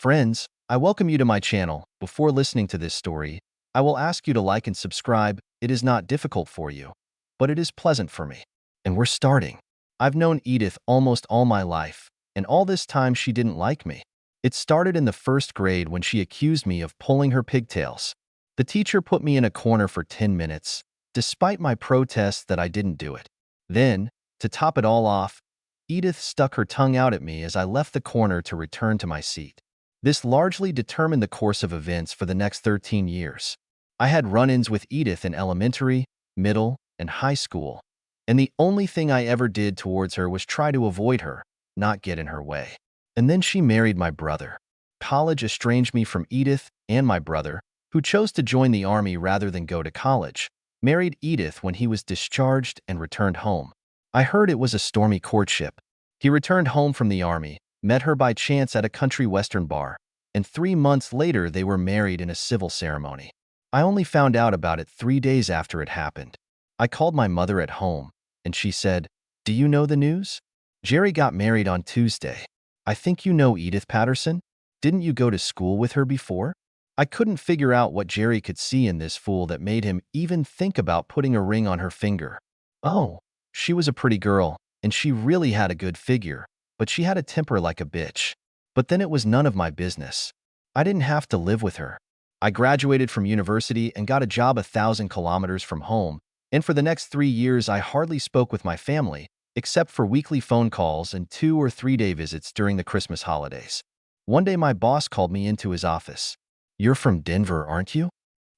Friends, I welcome you to my channel. Before listening to this story, I will ask you to like and subscribe. It is not difficult for you, but it is pleasant for me. And we're starting. I've known Edith almost all my life, and all this time she didn't like me. It started in the first grade when she accused me of pulling her pigtails. The teacher put me in a corner for 10 minutes, despite my protests that I didn't do it. Then, to top it all off, Edith stuck her tongue out at me as I left the corner to return to my seat. This largely determined the course of events for the next 13 years. I had run-ins with Edith in elementary, middle, and high school, and the only thing I ever did towards her was try to avoid her, not get in her way. And then she married my brother. College estranged me from Edith and my brother, who chose to join the army rather than go to college, married Edith when he was discharged and returned home. I heard it was a stormy courtship. He returned home from the army, met her by chance at a country western bar, and 3 months later they were married in a civil ceremony. I only found out about it 3 days after it happened. I called my mother at home, and she said, "Do you know the news? Jerry got married on Tuesday. I think you know Edith Patterson? Didn't you go to school with her before?" I couldn't figure out what Jerry could see in this fool that made him even think about putting a ring on her finger. Oh, she was a pretty girl, and she really had a good figure, but she had a temper like a bitch. But then it was none of my business. I didn't have to live with her. I graduated from university and got a job 1,000 kilometers from home, and for the next 3 years I hardly spoke with my family, except for weekly phone calls and 2- or 3-day visits during the Christmas holidays. One day my boss called me into his office. "You're from Denver, aren't you?"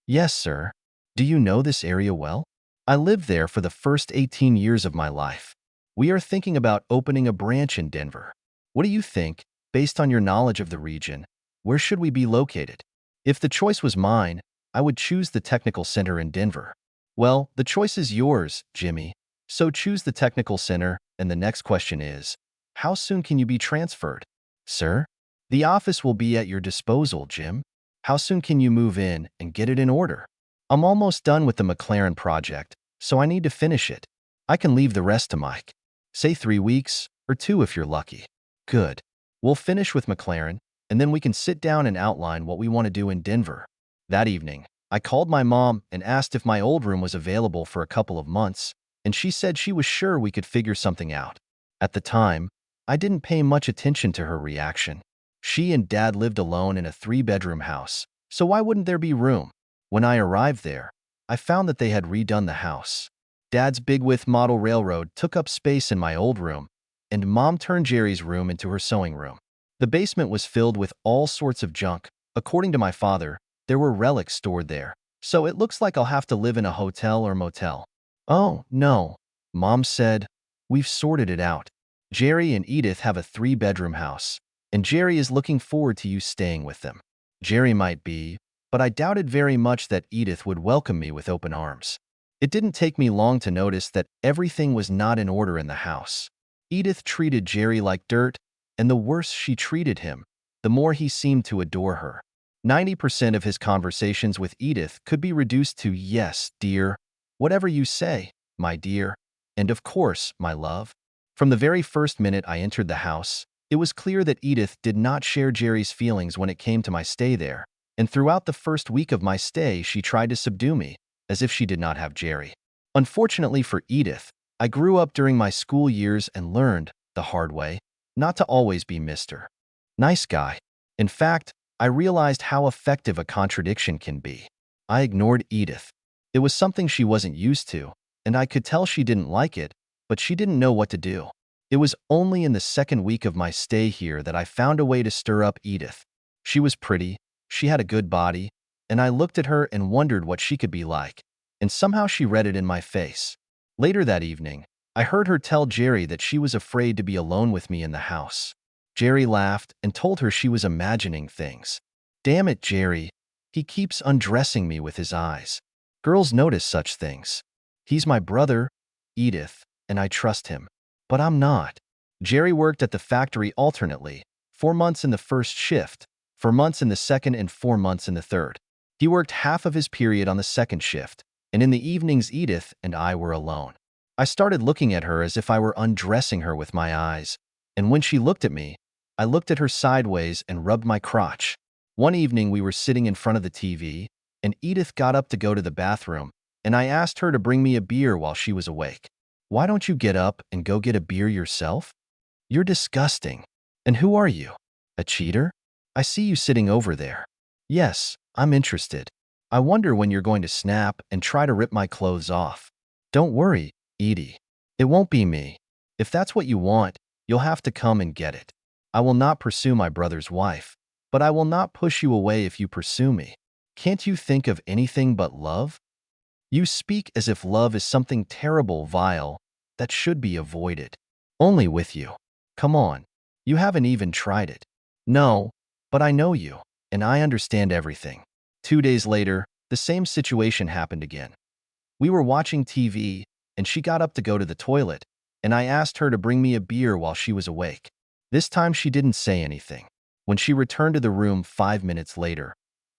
"Yes, sir." "Do you know this area well?" "I lived there for the first 18 years of my life. We are thinking about opening a branch in Denver. What do you think, based on your knowledge of the region? Where should we be located?" If the choice was mine, I would choose the technical center in Denver. "Well, the choice is yours, Jimmy. So choose the technical center, and the next question is, how soon can you be transferred?" "Sir, the office will be at your disposal, Jim. How soon can you move in and get it in order?" "I'm almost done with the McLaren project, so I need to finish it. I can leave the rest to Mike. Say 3 weeks, or 2 if you're lucky." "Good. We'll finish with McLaren, and then we can sit down and outline what we want to do in Denver." That evening, I called my mom and asked if my old room was available for a couple of months, and she said she was sure we could figure something out. At the time, I didn't pay much attention to her reaction. She and Dad lived alone in a 3-bedroom house, so why wouldn't there be room? When I arrived there, I found that they had redone the house. Dad's big-width model railroad took up space in my old room, and Mom turned Jerry's room into her sewing room. The basement was filled with all sorts of junk. According to my father, there were relics stored there, so it looks like I'll have to live in a hotel or motel. "Oh, no," Mom said. "We've sorted it out. Jerry and Edith have a 3-bedroom house, and Jerry is looking forward to you staying with them." Jerry might be, but I doubted very much that Edith would welcome me with open arms. It didn't take me long to notice that everything was not in order in the house. Edith treated Jerry like dirt, and the worse she treated him, the more he seemed to adore her. 90% of his conversations with Edith could be reduced to "yes, dear," "whatever you say, my dear," and "of course, my love." From the very first minute I entered the house, it was clear that Edith did not share Jerry's feelings when it came to my stay there, and throughout the first week of my stay she tried to subdue me, as if she did not have Jerry. Unfortunately for Edith, I grew up during my school years and learned, the hard way, not to always be Mr. Nice Guy. In fact, I realized how effective a contradiction can be. I ignored Edith. It was something she wasn't used to, and I could tell she didn't like it, but she didn't know what to do. It was only in the second week of my stay here that I found a way to stir up Edith. She was pretty, she had a good body, and I looked at her and wondered what she could be like, and somehow she read it in my face. Later that evening, I heard her tell Jerry that she was afraid to be alone with me in the house. Jerry laughed and told her she was imagining things. Damn it, Jerry. He keeps undressing me with his eyes. Girls notice such things. He's my brother, Edith, and I trust him. But I'm not. Jerry worked at the factory alternately, 4 months in the first shift, 4 months in the second, and 4 months in the third. He worked half of his period on the second shift, and in the evenings Edith and I were alone. I started looking at her as if I were undressing her with my eyes, and when she looked at me, I I looked at her sideways and rubbed my crotch. One evening we were sitting in front of the TV, and Edith got up to go to the bathroom, and I asked her to bring me a beer while she was awake. Why don't you get up and go get a beer yourself? You're disgusting. And who are you? A cheater? I see you sitting over there. Yes, I'm interested. I wonder when you're going to snap and try to rip my clothes off. Don't worry, Edie. It won't be me. If that's what you want, you'll have to come and get it. I will not pursue my brother's wife, but I will not push you away if you pursue me. Can't you think of anything but love? You speak as if love is something terrible, vile, that should be avoided. Only with you. Come on. You haven't even tried it. No, but I know you, and I understand everything. 2 days later, the same situation happened again. We were watching TV, and she got up to go to the toilet, and I asked her to bring me a beer while she was awake. This time she didn't say anything. When she returned to the room 5 minutes later,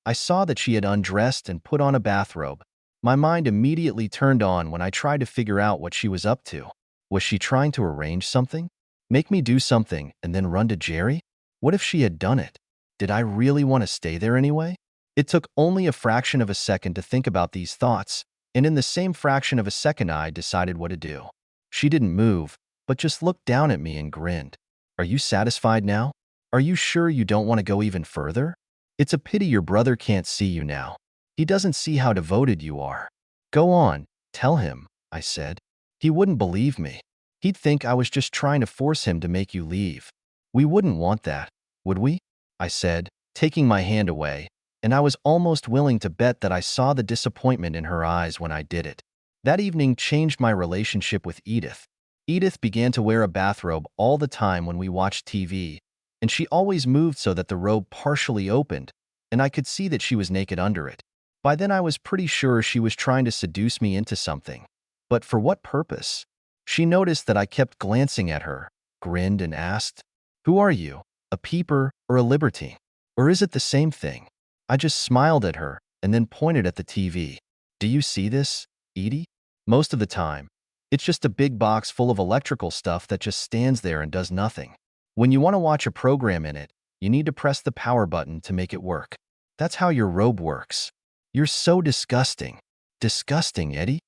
I saw that she had undressed and put on a bathrobe. My mind immediately turned on when I tried to figure out what she was up to. Was she trying to arrange something? Make me do something and then run to Jerry? What if she had done it? Did I really want to stay there anyway? It took only a fraction of a second to think about these thoughts, and in the same fraction of a second I decided what to do. She didn't move, but just looked down at me and grinned. Are you satisfied now? Are you sure you don't want to go even further? It's a pity your brother can't see you now. He doesn't see how devoted you are. Go on, tell him, I said. He wouldn't believe me. He'd think I was just trying to force him to make you leave. We wouldn't want that, would we? I said, taking my hand away, and I was almost willing to bet that I saw the disappointment in her eyes when I did it. That evening changed my relationship with Edith. Edith began to wear a bathrobe all the time when we watched TV, and she always moved so that the robe partially opened, and I could see that she was naked under it. By then I was pretty sure she was trying to seduce me into something. But for what purpose? She noticed that I kept glancing at her, grinned, and asked, "Who are you, a peeper or a libertine? Or is it the same thing?" I just smiled at her and then pointed at the TV. Do you see this, Edie? Most of the time, it's just a big box full of electrical stuff that just stands there and does nothing. When you want to watch a program in it, you need to press the power button to make it work. That's how your robe works. You're so disgusting. Disgusting, Eddie?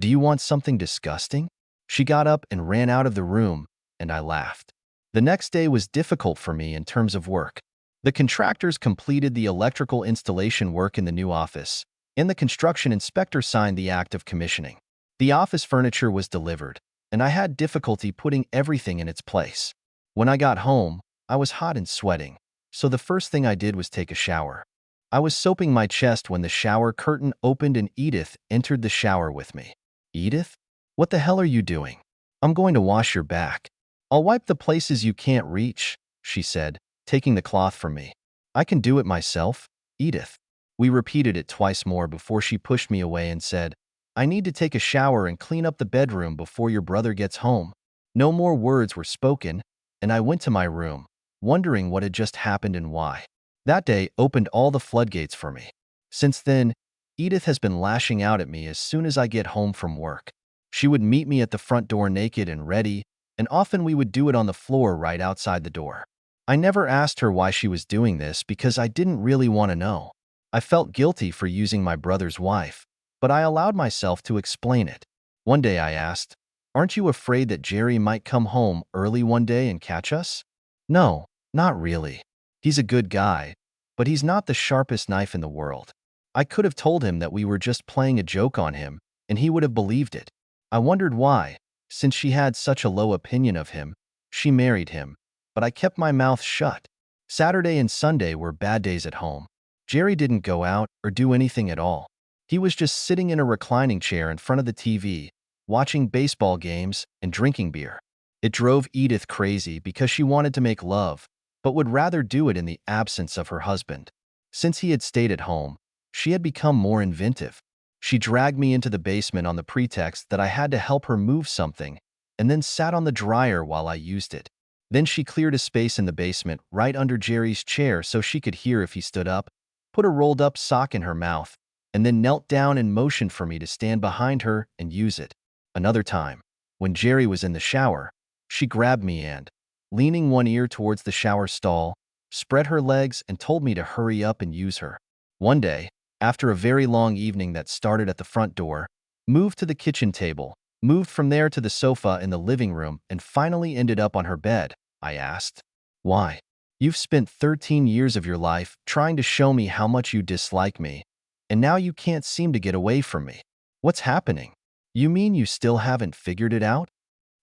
Do you want something disgusting? She got up and ran out of the room, and I laughed. The next day was difficult for me in terms of work. The contractors completed the electrical installation work in the new office, and the construction inspector signed the act of commissioning. The office furniture was delivered, and I had difficulty putting everything in its place. When I got home, I was hot and sweating, so the first thing I did was take a shower. I was soaping my chest when the shower curtain opened and Edith entered the shower with me. Edith? What the hell are you doing? I'm going to wash your back. I'll wipe the places you can't reach, she said, taking the cloth from me. I can do it myself, Edith. We repeated it twice more before she pushed me away and said, I need to take a shower and clean up the bedroom before your brother gets home. No more words were spoken, and I went to my room, wondering what had just happened and why. That day opened all the floodgates for me. Since then, Edith has been lashing out at me as soon as I get home from work. She would meet me at the front door naked and ready, and often we would do it on the floor right outside the door. I never asked her why she was doing this because I didn't really want to know. I felt guilty for using my brother's wife, but I allowed myself to explain it. One day I asked, "Aren't you afraid that Jerry might come home early one day and catch us?" "No, not really. He's a good guy, but he's not the sharpest knife in the world." I could have told him that we were just playing a joke on him, and he would have believed it. I wondered why, since she had such a low opinion of him, she married him, but I kept my mouth shut. Saturday and Sunday were bad days at home. Jerry didn't go out or do anything at all. He was just sitting in a reclining chair in front of the TV, watching baseball games and drinking beer. It drove Edith crazy because she wanted to make love, but would rather do it in the absence of her husband. Since he had stayed at home, she had become more inventive. She dragged me into the basement on the pretext that I had to help her move something, and then sat on the dryer while I used it. Then she cleared a space in the basement right under Jerry's chair so she could hear if he stood up, put a rolled-up sock in her mouth, and then knelt down and motioned for me to stand behind her and use it. Another time, when Jerry was in the shower, she grabbed me and, leaning one ear towards the shower stall, spread her legs and told me to hurry up and use her. One day, after a very long evening that started at the front door, moved to the kitchen table, moved from there to the sofa in the living room, and finally ended up on her bed, I asked. Why? You've spent 13 years of your life trying to show me how much you dislike me, and now you can't seem to get away from me. What's happening? You mean you still haven't figured it out?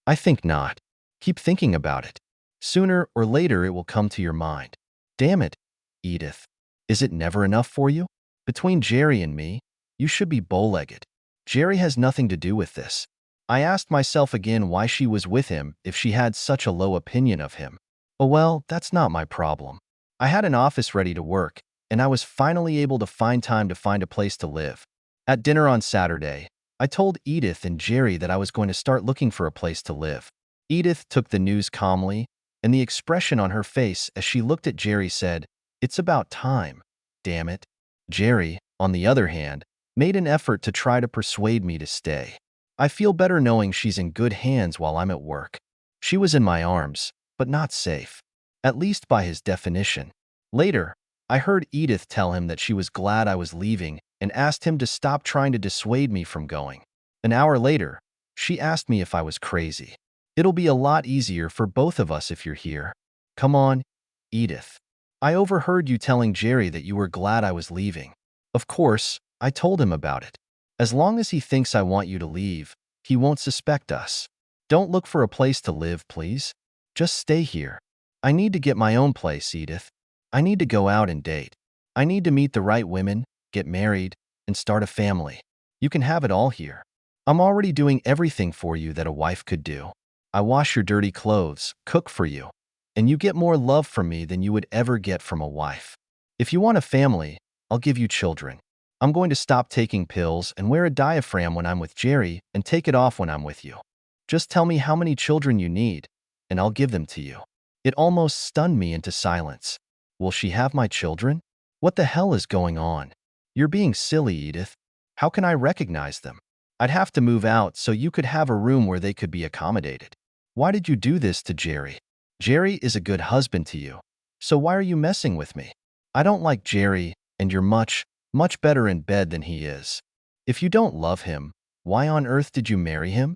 I think not. Keep thinking about it. Sooner or later it will come to your mind. Damn it, Edith. Is it never enough for you? Between Jerry and me, you should be bow-legged. Jerry has nothing to do with this. I asked myself again why she was with him if she had such a low opinion of him. Oh well, that's not my problem. I had an office ready to work, and I was finally able to find time to find a place to live. At dinner on Saturday, I told Edith and Jerry that I was going to start looking for a place to live. Edith took the news calmly, and the expression on her face as she looked at Jerry said, "It's about time, damn it." Jerry, on the other hand, made an effort to try to persuade me to stay. I feel better knowing she's in good hands while I'm at work. She was in my arms, but not safe, at least by his definition. Later, I heard Edith tell him that she was glad I was leaving and asked him to stop trying to dissuade me from going. An hour later, she asked me if I was crazy. It'll be a lot easier for both of us if you're here. Come on, Edith. I overheard you telling Jerry that you were glad I was leaving. Of course, I told him about it. As long as he thinks I want you to leave, he won't suspect us. Don't look for a place to live, please. Just stay here. I need to get my own place, Edith. I need to go out and date. I need to meet the right women, get married, and start a family. You can have it all here. I'm already doing everything for you that a wife could do. I wash your dirty clothes, cook for you, and you get more love from me than you would ever get from a wife. If you want a family, I'll give you children. I'm going to stop taking pills and wear a diaphragm when I'm with Jerry and take it off when I'm with you. Just tell me how many children you need, and I'll give them to you. It almost stunned me into silence. Will she have my children? What the hell is going on? You're being silly, Edith. How can I recognize them? I'd have to move out so you could have a room where they could be accommodated. Why did you do this to Jerry? Jerry is a good husband to you, so why are you messing with me? I don't like Jerry, and you're much better in bed than he is. If you don't love him, why on earth did you marry him?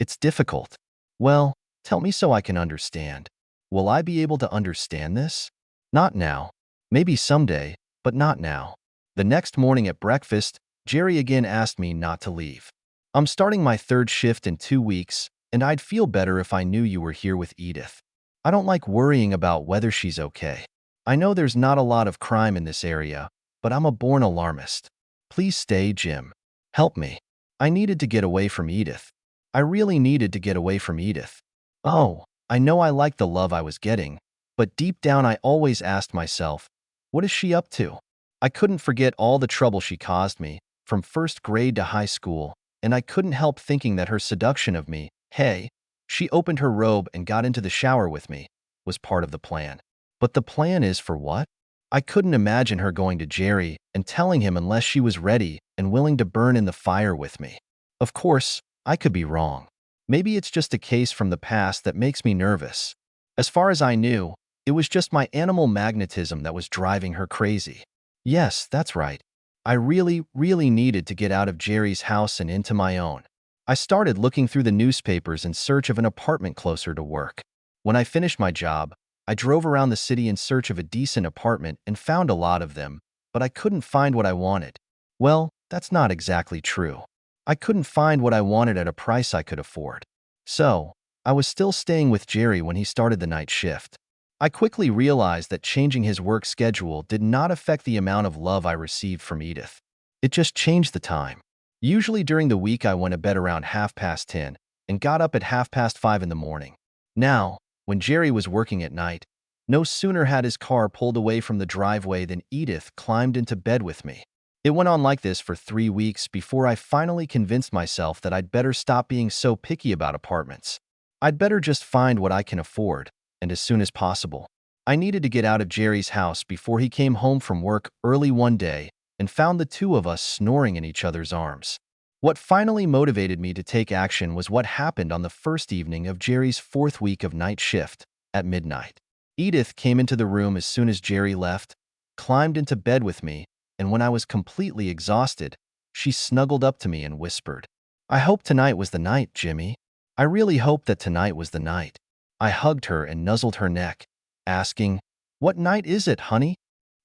It's difficult. Well, tell me so I can understand. Will I be able to understand this? Not now. Maybe someday, but not now. The next morning at breakfast, Jerry again asked me not to leave. I'm starting my third shift in 2 weeks, and I'd feel better if I knew you were here with Edith. I don't like worrying about whether she's okay. I know there's not a lot of crime in this area, but I'm a born alarmist. Please stay, Jim. Help me. I needed to get away from Edith. I really needed to get away from Edith. Oh, I know I liked the love I was getting, but deep down I always asked myself, what is she up to? I couldn't forget all the trouble she caused me, from first grade to high school, and I couldn't help thinking that her seduction of me, hey, she opened her robe and got into the shower with me, was part of the plan. But the plan is for what? I couldn't imagine her going to Jerry and telling him unless she was ready and willing to burn in the fire with me. Of course, I could be wrong. Maybe it's just a case from the past that makes me nervous. As far as I knew, it was just my animal magnetism that was driving her crazy. Yes, that's right. I really needed to get out of Jerry's house and into my own. I started looking through the newspapers in search of an apartment closer to work. When I finished my job, I drove around the city in search of a decent apartment and found a lot of them, but I couldn't find what I wanted. Well, that's not exactly true. I couldn't find what I wanted at a price I could afford. So, I was still staying with Jerry when he started the night shift. I quickly realized that changing his work schedule did not affect the amount of love I received from Edith. It just changed the time. Usually during the week I went to bed around 10:30 and got up at 5:30 in the morning. Now, when Jerry was working at night, no sooner had his car pulled away from the driveway than Edith climbed into bed with me. It went on like this for 3 weeks before I finally convinced myself that I'd better stop being so picky about apartments. I'd better just find what I can afford, and as soon as possible. I needed to get out of Jerry's house before he came home from work early one day and found the two of us snoring in each other's arms. What finally motivated me to take action was what happened on the first evening of Jerry's 4th week of night shift. at midnight. Edith came into the room as soon as Jerry left, climbed into bed with me, and when I was completely exhausted, she snuggled up to me and whispered, "I hope tonight was the night, Jimmy. I really hope that tonight was the night." I hugged her and nuzzled her neck, asking, "What night is it, honey?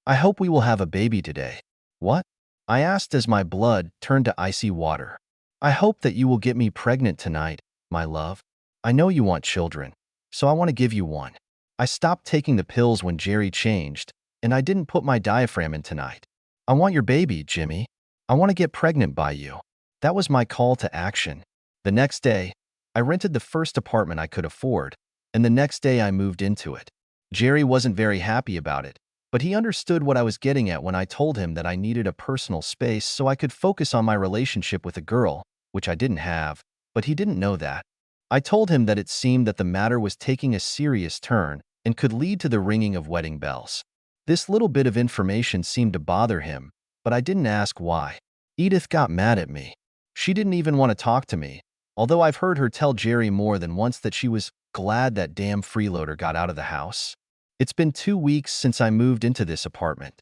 I hope we will have a baby today." "What?" I asked as my blood turned to icy water. "I hope that you will get me pregnant tonight, my love. I know you want children, so I want to give you one." I stopped taking the pills when Jerry changed, and I didn't put my diaphragm in tonight. "I want your baby, Jimmy. I want to get pregnant by you." That was my call to action. The next day, I rented the first apartment I could afford, and the next day I moved into it. Jerry wasn't very happy about it, but he understood what I was getting at when I told him that I needed a personal space so I could focus on my relationship with a girl, which I didn't have, but he didn't know that. I told him that it seemed that the matter was taking a serious turn and could lead to the ringing of wedding bells. This little bit of information seemed to bother him, but I didn't ask why. Edith got mad at me. She didn't even want to talk to me, although I've heard her tell Jerry more than once that she was glad that damn freeloader got out of the house. It's been 2 weeks since I moved into this apartment.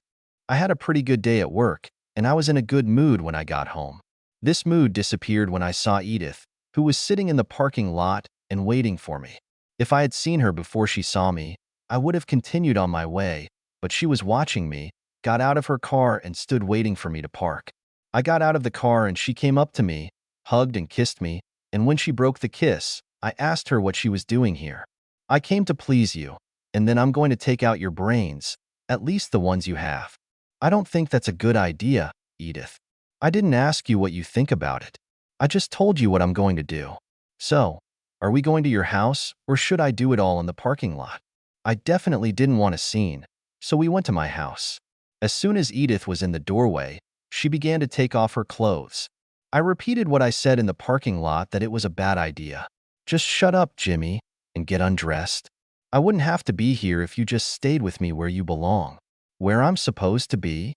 I had a pretty good day at work, and I was in a good mood when I got home. This mood disappeared when I saw Edith, who was sitting in the parking lot and waiting for me. If I had seen her before she saw me, I would have continued on my way, but she was watching me, got out of her car and stood waiting for me to park. I got out of the car and she came up to me, hugged and kissed me, and when she broke the kiss, I asked her what she was doing here. "I came to please you, and then I'm going to take out your brains, at least the ones you have." "I don't think that's a good idea, Edith." "I didn't ask you what you think about it. I just told you what I'm going to do." "So, are we going to your house, or should I do it all in the parking lot?" I definitely didn't want a scene, so we went to my house. As soon as Edith was in the doorway, she began to take off her clothes. I repeated what I said in the parking lot, that it was a bad idea. "Just shut up, Jimmy, and get undressed. I wouldn't have to be here if you just stayed with me where you belong." "Where I'm supposed to be?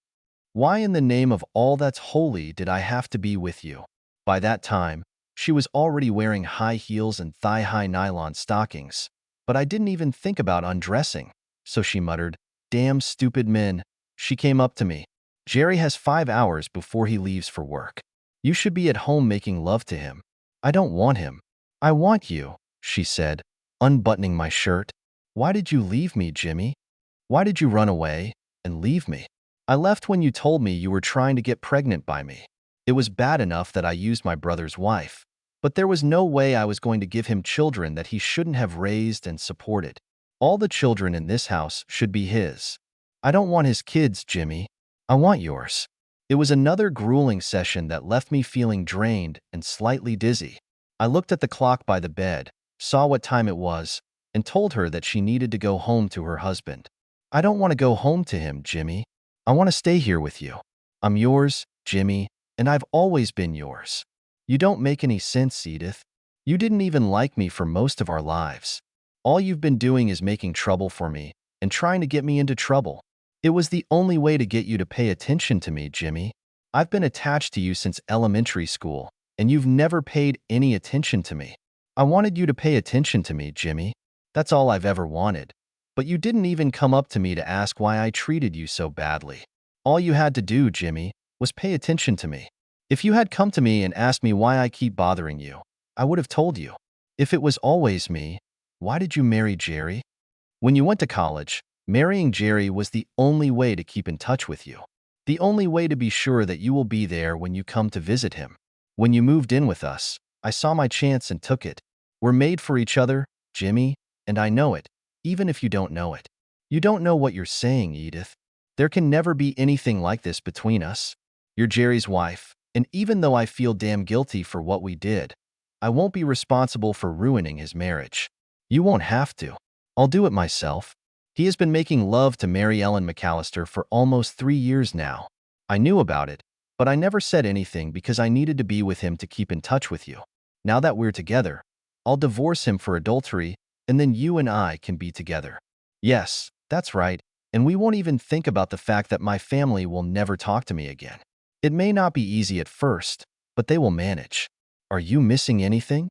Why in the name of all that's holy did I have to be with you?" By that time, she was already wearing high heels and thigh-high nylon stockings, but I didn't even think about undressing, so she muttered, "Damn stupid men." She came up to me. "Jerry has 5 hours before he leaves for work. You should be at home making love to him." "I don't want him. I want you," she said, unbuttoning my shirt. "Why did you leave me, Jimmy? Why did you run away and leave me?" "I left when you told me you were trying to get pregnant by me. It was bad enough that I used my brother's wife, but there was no way I was going to give him children that he shouldn't have raised and supported. All the children in this house should be his. I don't want his kids, Jimmy. I want yours." It was another grueling session that left me feeling drained and slightly dizzy. I looked at the clock by the bed, saw what time it was, and told her that she needed to go home to her husband. "I don't want to go home to him, Jimmy. I want to stay here with you. I'm yours, Jimmy, and I've always been yours." "You don't make any sense, Edith. You didn't even like me for most of our lives. All you've been doing is making trouble for me and trying to get me into trouble. It was the only way to get you to pay attention to me, Jimmy. I've been attached to you since elementary school, and you've never paid any attention to me. I wanted you to pay attention to me, Jimmy. That's all I've ever wanted. But you didn't even come up to me to ask why I treated you so badly. All you had to do, Jimmy, was pay attention to me. If you had come to me and asked me why I keep bothering you, I would have told you. If it was always me, why did you marry Jerry? When you went to college, marrying Jerry was the only way to keep in touch with you. The only way to be sure that you will be there when you come to visit him. When you moved in with us, I saw my chance and took it. We're made for each other, Jimmy, and I know it, even if you don't know it." "You don't know what you're saying, Edith. There can never be anything like this between us. You're Jerry's wife, and even though I feel damn guilty for what we did, I won't be responsible for ruining his marriage. You won't have to. I'll do it myself. He has been making love to Mary Ellen McAllister for almost 3 years now. I knew about it, but I never said anything because I needed to be with him to keep in touch with you. Now that we're together, I'll divorce him for adultery, and then you and I can be together." "Yes, that's right, and we won't even think about the fact that my family will never talk to me again. It may not be easy at first, but they will manage." "Are you missing anything?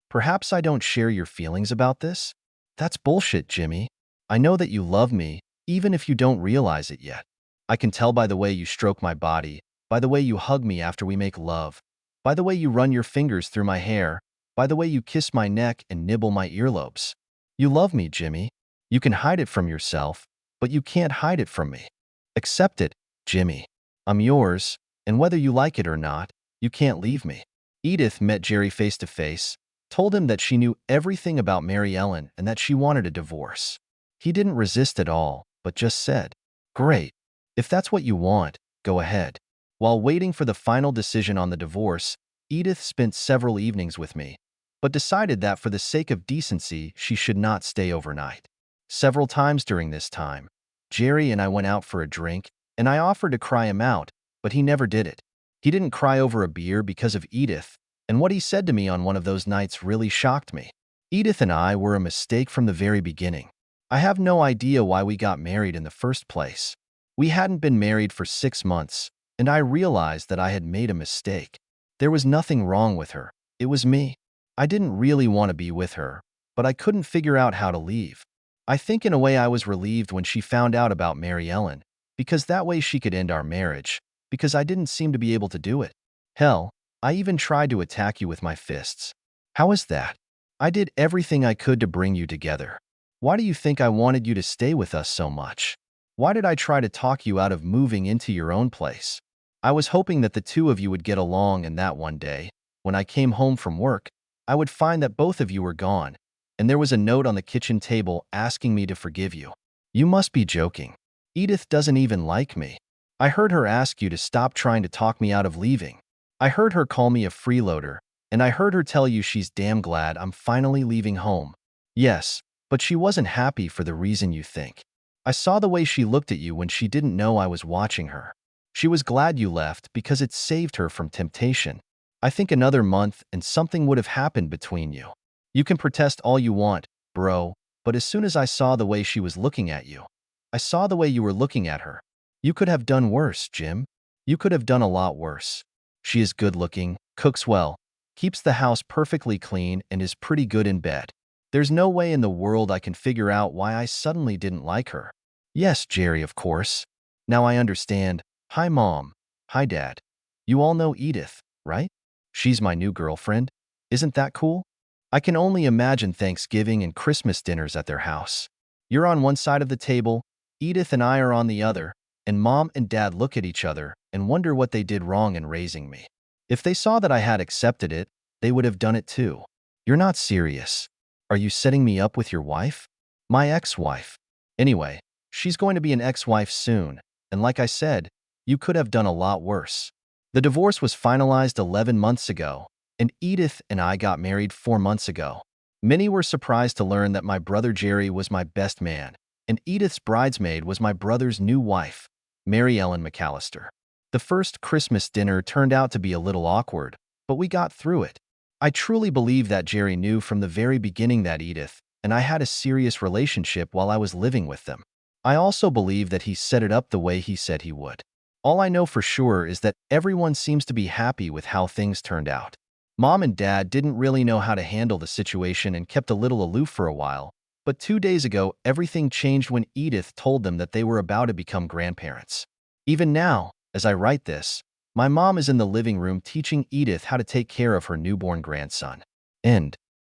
Perhaps I don't share your feelings about this?" That's bullshit, Jimmy. I know that you love me, even if you don't realize it yet. I can tell by the way you stroke my body, by the way you hug me after we make love, by the way you run your fingers through my hair, by the way you kiss my neck and nibble my earlobes. You love me, Jimmy. You can hide it from yourself, but you can't hide it from me. Accept it, Jimmy. I'm yours, and whether you like it or not, you can't leave me. Edith met Jerry face to face, told him that she knew everything about Mary Ellen and that she wanted a divorce. He didn't resist at all, but just said, "Great. If that's what you want, go ahead." While waiting for the final decision on the divorce, Edith spent several evenings with me, but decided that for the sake of decency, she should not stay overnight. Several times during this time, Jerry and I went out for a drink, and I offered to cry him out, but he never did it. He didn't cry over a beer because of Edith, and what he said to me on one of those nights really shocked me. Edith and I were a mistake from the very beginning. I have no idea why we got married in the first place. We hadn't been married for 6 months, and I realized that I had made a mistake. There was nothing wrong with her. It was me. I didn't really want to be with her, but I couldn't figure out how to leave. I think in a way I was relieved when she found out about Mary Ellen, because that way she could end our marriage, because I didn't seem to be able to do it. Hell, I even tried to attack you with my fists. How is that? I did everything I could to bring you together. Why do you think I wanted you to stay with us so much? Why did I try to talk you out of moving into your own place? I was hoping that the two of you would get along and that one day, when I came home from work, I would find that both of you were gone, and there was a note on the kitchen table asking me to forgive you. You must be joking. Edith doesn't even like me. I heard her ask you to stop trying to talk me out of leaving. I heard her call me a freeloader, and I heard her tell you she's damn glad I'm finally leaving home. Yes, but she wasn't happy for the reason you think. I saw the way she looked at you when she didn't know I was watching her. She was glad you left because it saved her from temptation. I think another month and something would have happened between you. You can protest all you want, bro, but as soon as I saw the way she was looking at you, I saw the way you were looking at her. You could have done worse, Jim. You could have done a lot worse. She is good-looking, cooks well, keeps the house perfectly clean, and is pretty good in bed. There's no way in the world I can figure out why I suddenly didn't like her. Yes, Jerry, of course. Now I understand. Hi, Mom. Hi, Dad. You all know Edith, right? She's my new girlfriend. Isn't that cool? I can only imagine Thanksgiving and Christmas dinners at their house. You're on one side of the table, Edith and I are on the other, and Mom and Dad look at each other and wonder what they did wrong in raising me. If they saw that I had accepted it, they would have done it too. You're not serious. Are you setting me up with your wife? My ex-wife. Anyway, she's going to be an ex-wife soon, and like I said, you could have done a lot worse. The divorce was finalized 11 months ago, and Edith and I got married 4 months ago. Many were surprised to learn that my brother Jerry was my best man, and Edith's bridesmaid was my brother's new wife, Mary Ellen McAllister. The first Christmas dinner turned out to be a little awkward, but we got through it. I truly believe that Jerry knew from the very beginning that Edith and I had a serious relationship while I was living with them. I also believe that he set it up the way he said he would. All I know for sure is that everyone seems to be happy with how things turned out. Mom and Dad didn't really know how to handle the situation and kept a little aloof for a while, but 2 days ago, everything changed when Edith told them that they were about to become grandparents. Even now, as I write this, my mom is in the living room teaching Edith how to take care of her newborn grandson. End.